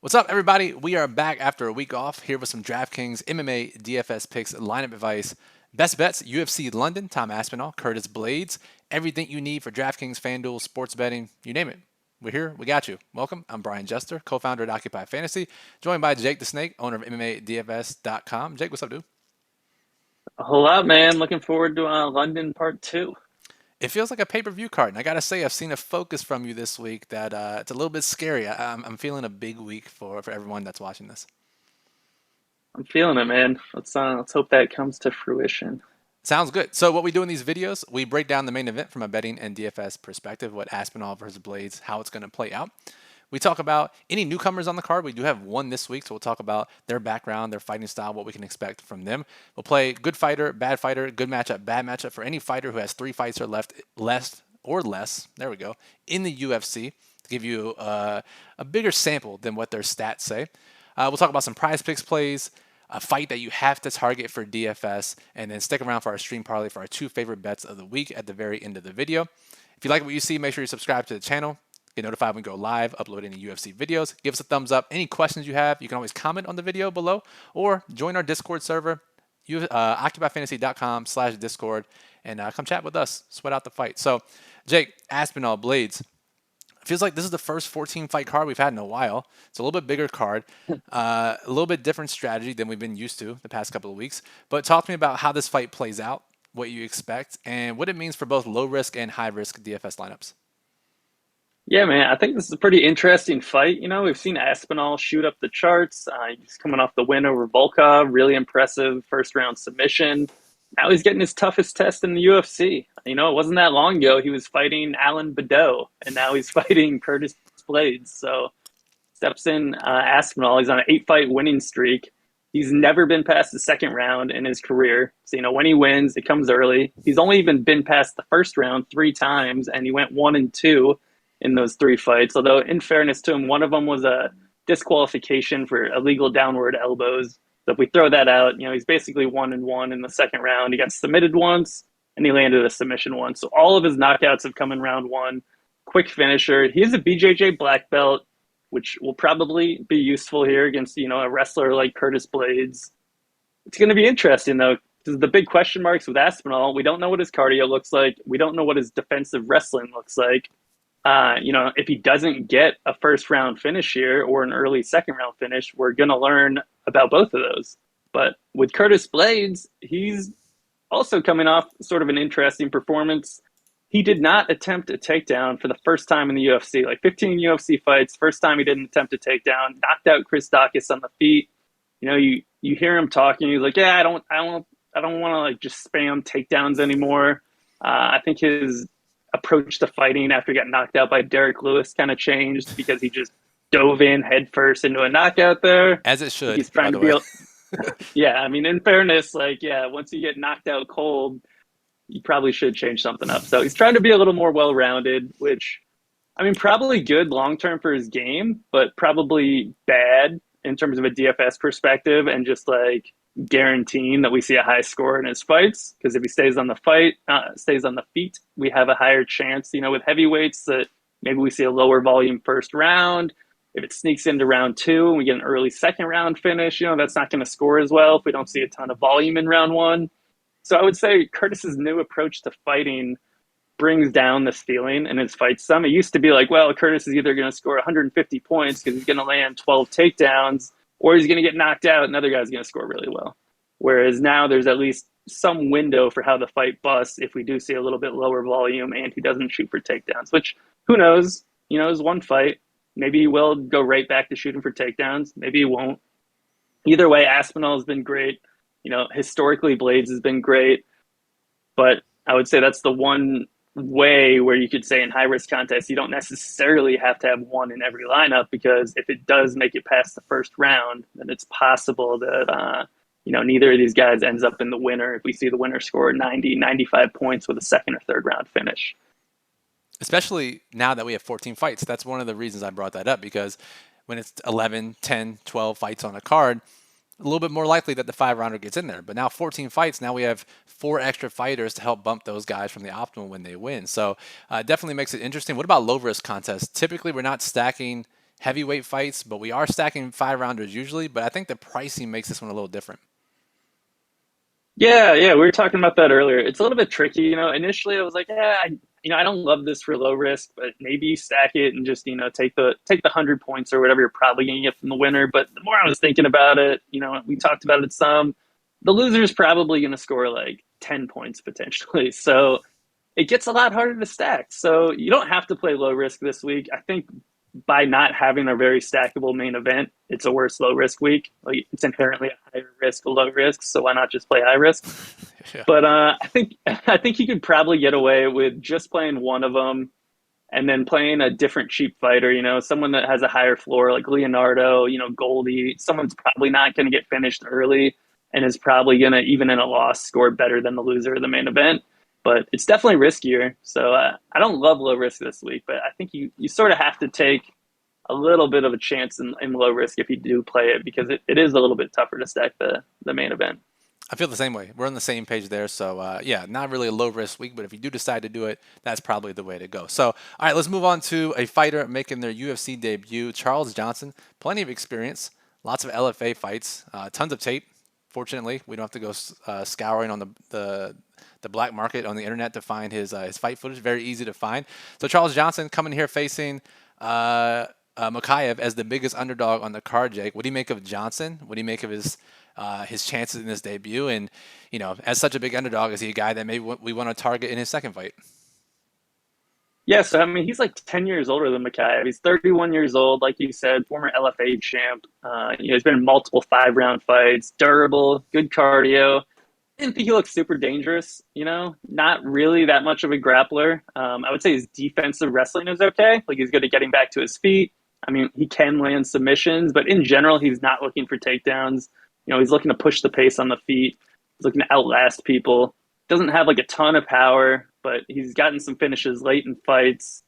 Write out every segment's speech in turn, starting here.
What's up, everybody? We are back after a week off here with some DraftKings MMA DFS picks, lineup advice, best bets, UFC London, Tom Aspinall, Curtis Blaydes, everything you need for DraftKings, FanDuel, sports betting, you name it. We're here. We got you. Welcome. I'm Brian Jester, co-founder at Occupy Fantasy, joined by Jake the Snake, owner of MMADFS.com. Jake, what's up, dude? A whole lot, man. Looking forward to London Part 2. It feels like a pay-per-view card, and I gotta say, I've seen a focus from you this week that it's a little bit scary. I'm feeling a big week for everyone that's watching this. I'm feeling it, man. Let's hope that comes to fruition. Sounds good. So what we do in these videos, we break down the main event from a betting and DFS perspective, what Aspinall versus Blaydes, how it's going to play out. We talk about any newcomers on the card. We do have one this week, so we'll talk about their background, their fighting style, what we can expect from them. We'll play good fighter, good matchup, bad matchup for any fighter who has 3 fights or less. There we go. In the UFC to give you a bigger sample than what their stats say. We'll talk about some prize picks plays, a fight that you have to target for DFS, and then stick around for our stream parlay for our 2 favorite bets of the week at the very end of the video. If you like what you see, make sure you subscribe to the channel. Get notified when we go live, upload any UFC videos. Give us a thumbs up. Any questions you have, you can always comment on the video below or join our Discord server, occupyfantasy.com/Discord, and come chat with us. Sweat out the fight. So, Jake, Aspinall, Blaydes, feels like this is the first 14 fight card we've had in a while. It's a little bit bigger card, a little bit different strategy than we've been used to the past couple of weeks. But talk to me about how this fight plays out, what you expect, and what it means for both low risk and high risk DFS lineups. Yeah, man. I think this is a pretty interesting fight. We've seen Aspinall shoot up the charts. He's coming off the win over Volkov. Really impressive first round submission. Now he's getting his toughest test in the UFC. It wasn't that long ago he was fighting Alan Badeau, and now he's fighting Curtis Blaydes. So steps in Aspinall. He's on an 8-fight winning streak. He's never been past the second round in his career. So, when he wins, it comes early. He's only even been past the first round 3 times, and he went 1-2 in those 3 fights. Although, in fairness to him, one of them was a disqualification for illegal downward elbows. So if we throw that out, he's basically 1-1 in the second round. He got submitted once, and he landed a submission once. So all of his knockouts have come in round 1. Quick finisher. He is a BJJ black belt, which will probably be useful here against, a wrestler like Curtis Blaydes. It's going to be interesting, though, because the big question marks with Aspinall, we don't know what his cardio looks like. We don't know what his defensive wrestling looks like. If he doesn't get a first round finish here or an early second round finish, we're going to learn about both of those. But with Curtis Blaydes, he's also coming off sort of an interesting performance. He did not attempt a takedown for the first time in the UFC. Like 15 UFC fights, first time he didn't attempt a takedown. Knocked out Chris Dawkins on the feet. You hear him talking. He's like, yeah, I don't want to like just spam takedowns anymore. I think his approach to fighting after he got knocked out by Derek Lewis kind of changed because he just dove in headfirst into a knockout there. As it should, He's by trying the to be, way. yeah. I mean, in fairness, once you get knocked out cold, you probably should change something up. So he's trying to be a little more well-rounded, which, I mean, probably good long-term for his game, but probably bad in terms of a DFS perspective and just like guaranteeing that we see a high score in his fights. Because if he stays on the feet, we have a higher chance, with heavyweights that maybe we see a lower volume first round. If it sneaks into round 2 and we get an early second round finish, that's not going to score as well if we don't see a ton of volume in round 1. So I would say Curtis's new approach to fighting brings down this feeling in his fight some. It used to be like, well, Curtis is either going to score 150 points because he's going to land 12 takedowns, or he's going to get knocked out and another guy's going to score really well. Whereas now there's at least some window for how the fight busts if we do see a little bit lower volume and he doesn't shoot for takedowns, which who knows? It's one fight. Maybe he will go right back to shooting for takedowns. Maybe he won't. Either way, Aspinall has been great. Historically, Blaydes has been great. But I would say that's the one way where you could say in high risk contests, you don't necessarily have to have one in every lineup, because if it does make it past the first round, then it's possible that, neither of these guys ends up in the winner if we see the winner score 90, 95 points with a second or third round finish. Especially now that we have 14 fights. That's one of the reasons I brought that up, because when it's 11, 10, 12 fights on a card, a little bit more likely that the 5-rounder gets in there. But now 14 fights, now we have 4 extra fighters to help bump those guys from the optimal when they win. So definitely makes it interesting. What about low risk contests? Typically, we're not stacking heavyweight fights, but we are stacking 5 rounders usually. But I think the pricing makes this one a little different. Yeah, we were talking about that earlier. It's a little bit tricky, Initially, I was like, yeah, I don't love this for low risk, but maybe you stack it and just, take the 100 points or whatever you're probably going to get from the winner. But the more I was thinking about it, we talked about it some. The loser's probably going to score like 10 points potentially, so it gets a lot harder to stack. So you don't have to play low risk this week. I think by not having a very stackable main event, it's a worse low risk week. Like it's inherently a higher risk, low risk. So why not just play high risk? Yeah. But I think you could probably get away with just playing one of them and then playing a different cheap fighter. Someone that has a higher floor like Leonardo, Goldie, someone that's probably not going to get finished early and is probably going to, even in a loss, score better than the loser of the main event. But it's definitely riskier. So I don't love low risk this week, but I think you sort of have to take a little bit of a chance in low risk if you do play it, because it is a little bit tougher to stack the main event. I feel the same way. We're on the same page there. So, yeah, not really a low risk week, but if you do decide to do it, that's probably the way to go. So, all right, let's move on to a fighter making their UFC debut, Charles Johnson. Plenty of experience, lots of LFA fights, tons of tape. Fortunately, we don't have to go scouring on the black market on the internet to find his fight footage. Very easy to find. So, Charles Johnson coming here facing Makayev as the biggest underdog on the card. Jake, what do you make of Johnson? What do you make of his chances in this debut? And, as such a big underdog, is he a guy that maybe we want to target in his second fight? Yeah, so I mean, he's like 10 years older than Mikhail. He's 31 years old, like you said, former LFA champ. He's been in multiple 5 round fights, durable, good cardio. I didn't think he looked super dangerous, not really that much of a grappler. I would say his defensive wrestling is okay. Like he's good at getting back to his feet. I mean, he can land submissions, but in general, he's not looking for takedowns. He's looking to push the pace on the feet. He's looking to outlast people. Doesn't have like a ton of power, but he's gotten some finishes late in fights.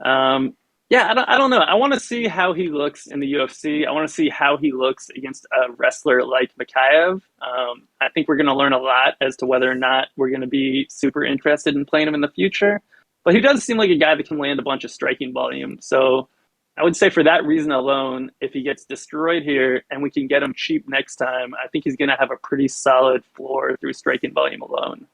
Yeah, I don't know. I want to see how he looks in the UFC. I want to see how he looks against a wrestler like Mikhaev. I think we're going to learn a lot as to whether or not we're going to be super interested in playing him in the future. But he does seem like a guy that can land a bunch of striking volume. So I would say for that reason alone, if he gets destroyed here and we can get him cheap next time, I think he's going to have a pretty solid floor through striking volume alone.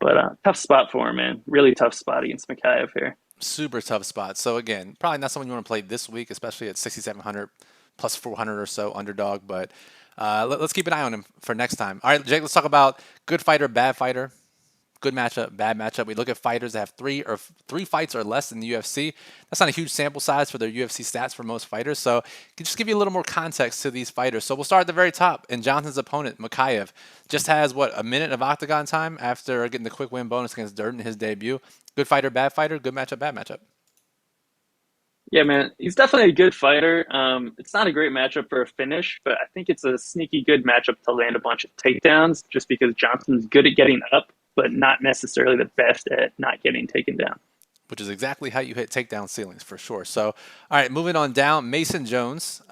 But tough spot for him, man. Really tough spot against Mikhaev here. Super tough spot. So again, probably not someone you want to play this week, especially at 6,700 plus 400 or so underdog. But let's keep an eye on him for next time. All right, Jake, let's talk about good fighter, bad fighter. Good matchup, bad matchup. We look at fighters that have three fights or less in the UFC. That's not a huge sample size for their UFC stats for most fighters. So can just give you a little more context to these fighters. So we'll start at the very top. And Johnson's opponent, Makayev, just has a minute of octagon time after getting the quick win bonus against Durden in his debut. Good fighter, bad fighter. Good matchup, bad matchup. Yeah, man, he's definitely a good fighter. It's not a great matchup for a finish, but I think it's a sneaky good matchup to land a bunch of takedowns just because Johnson's good at getting up, but not necessarily the best at not getting taken down. Which is exactly how you hit takedown ceilings for sure. So, all right, moving on down. Mason Jones,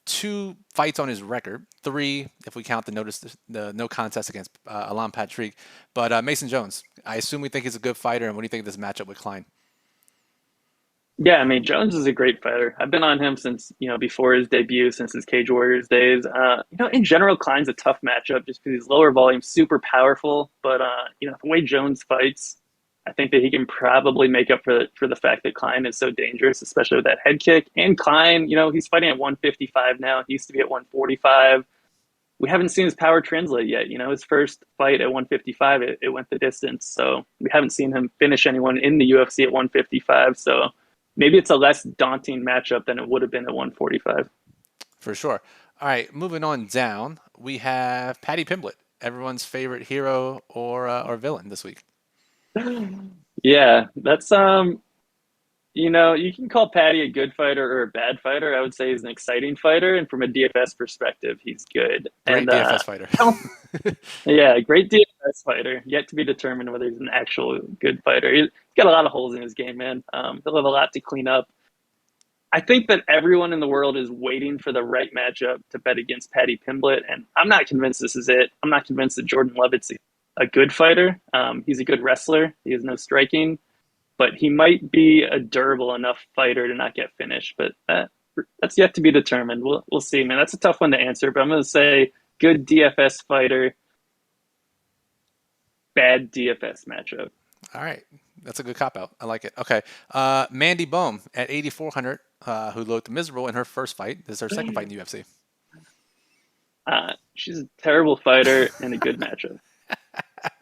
2 fights on his record, 3 if we count the no contest against Alan Patrick. But Mason Jones, I assume we think he's a good fighter. And what do you think of this matchup with Klein? Yeah, I mean, Jones is a great fighter. I've been on him since, before his debut, since his Cage Warriors days. In general, Klein's a tough matchup just because he's lower volume, super powerful. But, the way Jones fights, I think that he can probably make up for the fact that Klein is so dangerous, especially with that head kick. And Klein, he's fighting at 155 now. He used to be at 145. We haven't seen his power translate yet. His first fight at 155, it went the distance. So we haven't seen him finish anyone in the UFC at 155. So maybe it's a less daunting matchup than it would have been at 145. For sure. All right, moving on down, we have Paddy Pimblet, everyone's favorite hero or villain this week. Yeah, that's you can call Patty a good fighter or a bad fighter. I would say he's an exciting fighter, and from a DFS perspective, he's good. Great And DFS fighter. yeah, great DFS fighter. Yet to be determined whether he's an actual good fighter. He's got a lot of holes in his game, man. He'll have a lot to clean up. I think that everyone in the world is waiting for the right matchup to bet against Paddy Pimblet, and I'm not convinced this is it. I'm not convinced that Jordan Levitt's a good fighter. He's a good wrestler. He has no striking. but he might be a durable enough fighter to not get finished. But that's yet to be determined. We'll see, man. That's a tough one to answer, but I'm going to say good DFS fighter, bad DFS matchup. All right. That's a good cop out. I like it. Okay. Mandy Bohm at 8,400, who looked miserable in her first fight. This is her second fight in the UFC. She's a terrible fighter and a good matchup.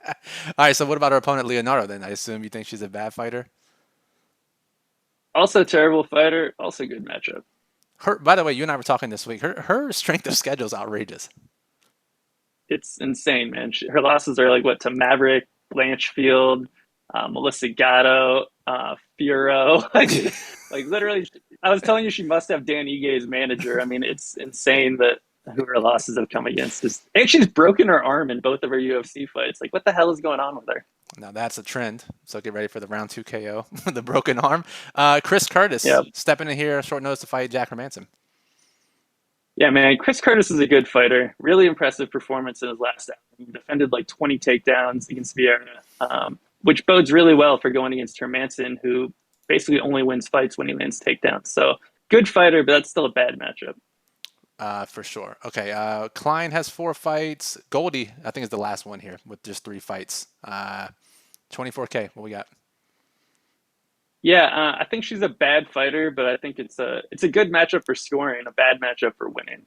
All right. So what about her opponent, Leonardo, then? I assume you think she's a bad fighter? Also terrible fighter, also good matchup. By the way, you and I were talking this week. Her strength of schedule is outrageous. It's insane, man. Her losses are like what to Maverick, Blanchfield, Melissa Gatto, Furo. like literally, I was telling you she must have Dan Ige manager. I mean, it's insane that who her losses have come against. And she's broken her arm in both of her UFC fights. Like, what the hell is going on with her? Now that's a trend. So get ready for the round 2 KO, the broken arm. Chris Curtis Yep. stepping in here, short notice to fight Jack Hermanson. Yeah, man. Chris Curtis is a good fighter. Really impressive performance in his last outing. He defended like 20 takedowns against Vieira, which bodes really well for going against Hermanson, who basically only wins fights when he lands takedowns. So good fighter, but that's still a bad matchup. For sure. Okay. Klein has 4 fights. Goldie, I think, is the last one here with just 3 fights. 24K. What we got? Yeah, I think she's a bad fighter, but I think it's a good matchup for scoring, a bad matchup for winning.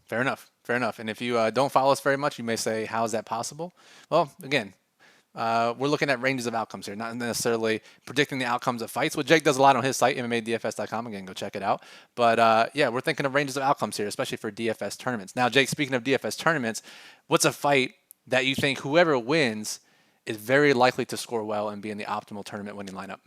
Fair enough. Fair enough. And if you don't follow us very much, you may say, how is that possible? Well, again, we're looking at ranges of outcomes here, not necessarily predicting the outcomes of fights. Well, Jake does a lot on his site, MMADFS.com. Again, go check it out. But yeah, we're thinking of ranges of outcomes here, especially for DFS tournaments. Now, Jake, speaking of DFS tournaments, what's a fight that you think whoever wins is very likely to score well and be in the optimal tournament winning lineup?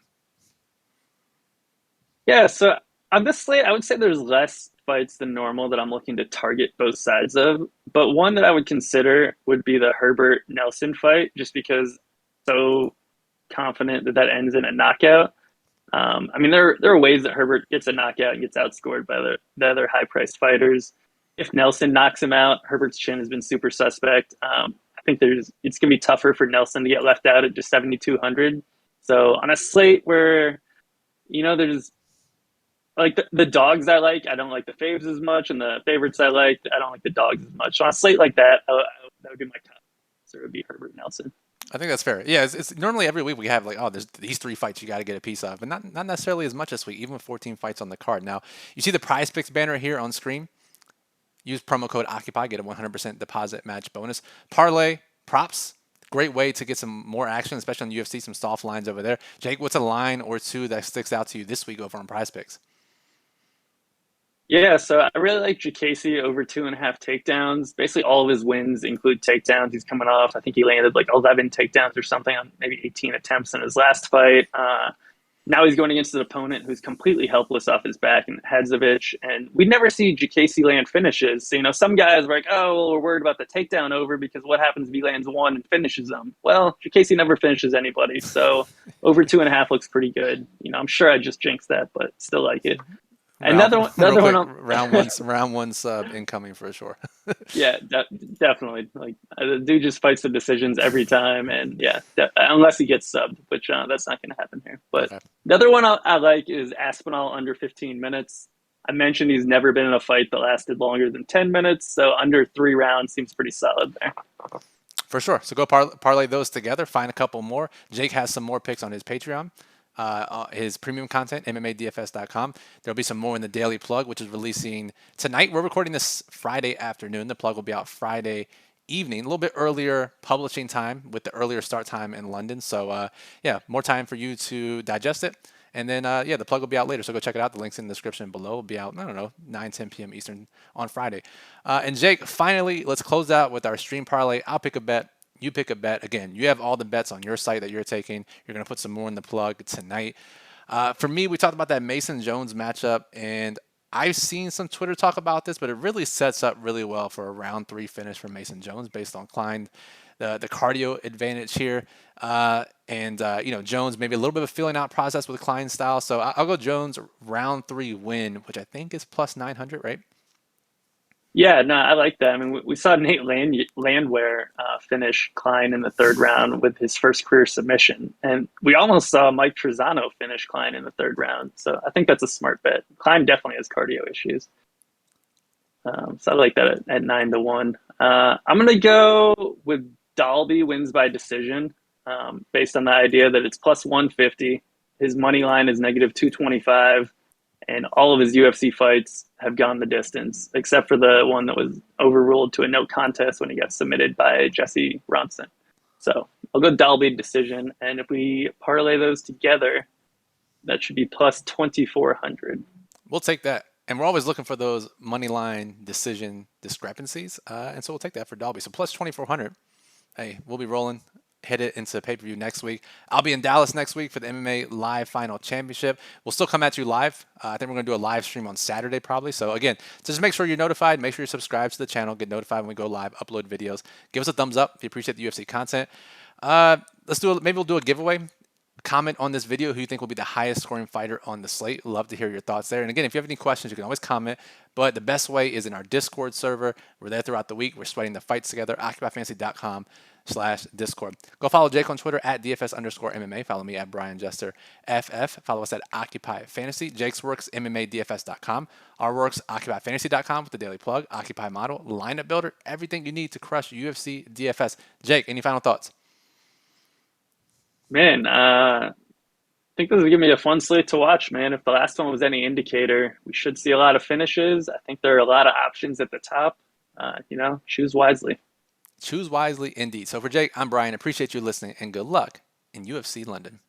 Yeah, so on this slate, I would say there's less fights than normal that I'm looking to target both sides of. But one that I would consider would be the Herbert Nelson fight, just because I'm so confident that that ends in a knockout. I mean, there are ways that Herbert gets a knockout and gets outscored by the other high priced fighters. If Nelson knocks him out, Herbert's chin has been super suspect. I think it's gonna be tougher for Nelson to get left out at just 7,200. So on a slate where there's like the dogs I like, I don't like the faves as much, and the favorites I don't like the dogs as much. So on a slate like that, that would be my top. So it would be Herbert Nelson. I think that's fair. Yeah, it's normally every week we have like, oh, there's these 3 fights you got to get a piece of, but not necessarily as much this week, even with 14 fights on the card. Now, you see the Prize Picks banner here on screen. Use promo code OCCUPY, get a 100% deposit match bonus. Parlay, props, great way to get some more action, especially on UFC, some soft lines over there. Jake, what's a line or two that sticks out to you this week over on Prize Picks? Yeah, so I really like Jacasey over 2.5 takedowns. Basically, all of his wins include takedowns. He's coming off, I think he landed like 11 takedowns or something on maybe 18 attempts in his last fight. Now he's going against an opponent who's completely helpless off his back in Hadzovich. And we never see Jacasey land finishes. So, some guys are like, oh, well, we're worried about the takedown over because what happens if he lands one and finishes them? Well, Jacasey never finishes anybody. So over 2.5 looks pretty good. I'm sure I just jinxed that, but still like it. Another one. Round one sub incoming for sure. Yeah, definitely. Like the dude just fights the decisions every time, and yeah, unless he gets subbed, which that's not going to happen here. But Okay. the other one I like is Aspinall under 15 minutes. I mentioned he's never been in a fight that lasted longer than 10 minutes, so under 3 rounds seems pretty solid there. For sure. So go parlay those together. Find a couple more. Jake has some more picks on his Patreon. His premium content, MMADFS.com. There'll be some more in the Daily Plug, which is releasing tonight. We're recording this Friday afternoon. The plug will be out Friday evening, a little bit earlier publishing time with the earlier start time in London. So, yeah, more time for you to digest it. And then, the plug will be out later. So go check it out. The link's in the description below. It'll be out, 9-10 p.m. Eastern on Friday. And Jake, finally, let's close out with our stream parlay. I'll pick a bet. You pick a bet. Again, you have all the bets on your site that you're taking. You're going to put some more in the plug tonight. For me, we talked about that Mason Jones matchup, and I've seen some Twitter talk about this, but it really sets up really well for a round 3 finish for Mason Jones based on Klein, the cardio advantage here. Jones, maybe a little bit of a feeling out process with Klein's style. So I'll go Jones round 3 win, which I think is plus 900, right? Yeah, no, I like that. I mean, we saw Landwehr finish Klein in the third round with his first career submission, and we almost saw Mike Trezano finish Klein in the third round. So I think that's a smart bet. Klein definitely has cardio issues, so I like that at 9-1. I'm gonna go with Dalby wins by decision, based on the idea that it's plus 150. His money line is negative 225, and all of his UFC fights have gone the distance, except for the one that was overruled to a no contest when he got submitted by Jesse Ronson. So I'll go Dalby decision, and if we parlay those together, that should be plus 2,400. We'll take that. And we're always looking for those money line decision discrepancies. And so we'll take that for Dolby. So plus 2,400. Hey, we'll be rolling. Hit it into pay-per-view next week. I'll be in Dallas next week for the MMA Live Final Championship. We'll still come at you live. I think we're going to do a live stream on Saturday probably. So again, just make sure you're notified. Make sure you're subscribed to the channel. Get notified when we go live, upload videos. Give us a thumbs up if you appreciate the UFC content. Let's do maybe we'll do a giveaway. Comment on this video who you think will be the highest scoring fighter on the slate. Love to hear your thoughts there. And again, if you have any questions, you can always comment. But the best way is in our Discord server. We're there throughout the week. We're sweating the fights together. OccupyFantasy.com/Discord. Go follow Jake on Twitter at DFS_MMA. Follow me at Brian Jester FF. Follow us at Occupy Fantasy. Jake's works MMA DFS.com. Our works OccupyFantasy.com with the daily plug. Occupy model, lineup builder, everything you need to crush UFC DFS. Jake, any final thoughts? Man, I think this is gonna be a fun slate to watch, man. If the last one was any indicator, we should see a lot of finishes. I think there are a lot of options at the top. Choose wisely. Choose wisely indeed. So for Jake, I'm Brian. Appreciate you listening and good luck in UFC London.